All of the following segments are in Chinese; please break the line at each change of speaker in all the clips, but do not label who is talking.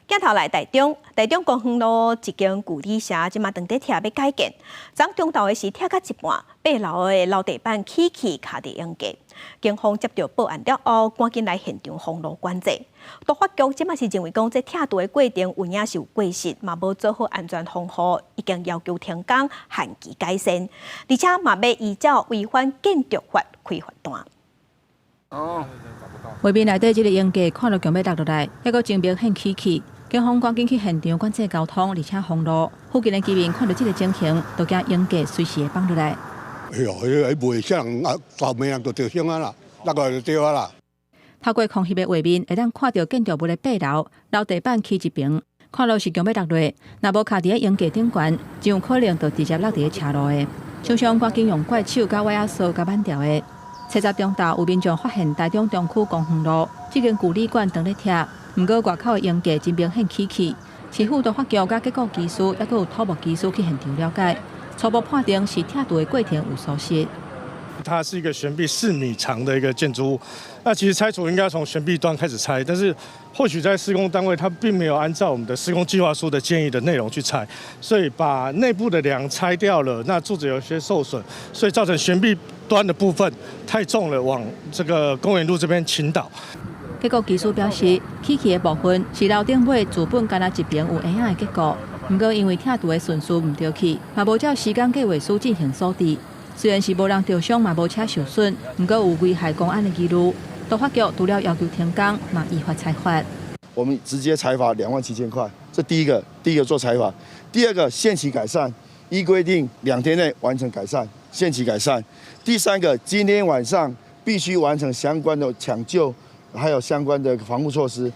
镜头来台中公园路一间旧旅社，即马当地拆要改建。昨中昼的是拆到一半，8楼的楼地板起卡伫用价。警方接到报案了后，赶紧来现场封路管制。都发局即马是认为讲，这拆除的过程有影是有过失，嘛无做好安全防护，已经要求停工限期改善，而且嘛要依照违反建筑法开罚单。
画面内底这个用价看到强要落来，还阁证明很起。警方赶紧去现场管制交通，而且封路。附近的居民看到这个情形，都惊用价随时会放落来。
哎呦，卖啥人啊？10名人就着伤啊啦，那个就对啊啦。
透过空翕的画面，会当看到建筑物的8楼楼地板起一边，看落是强要落落。若无卡伫咧用价顶悬，真有可能就直接落伫咧车路的。厂商赶紧用怪手、甲瓦仔扫、甲板条的。7十中昼有民众发现台中中区公园路这间旧旅馆当咧拆，不过外口的用价真明显起。市府都发局甲结构技师，也阁有土木技师去现场了解，初步判定是拆除的过程有疏失。
它是一个悬臂4米长的一个建筑物，那其实拆除应该从悬臂端开始拆，但是或许在施工单位它并没有按照我们的施工计划书的建议的内容去拆，所以把内部的梁拆掉了，那柱子有些受损，所以造成悬臂端的部分太重了，往这个公园路这边倾倒。
结构技师表示，起的部分是楼顶尾主本干那一边有影的结构，不过因为拆除的顺序唔对起，嘛无照时间计划书进行锁定。虽然是无人受伤，嘛无车受损，不过有危害公安的记录。都发局除了要求停工，嘛依法裁罚。
我们直接裁罚27000块，这第一个做裁罚。第二个限期改善，依规定2天内完成改善，限期改善。第三个，今天晚上必须完成相关的抢救，还有相关的防护措施。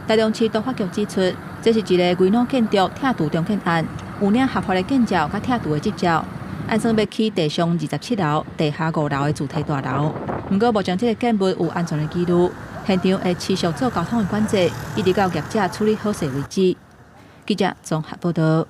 台中市都发局指出，这是一个危老建筑拆除重建案，有领合法的建造甲拆除的执照。按算要起地上27楼、地下5楼的主体大楼，不过目前这个建物有安全的记录，现场会持续做交通的管制，一直到业者处理好势为止。记者综合报道。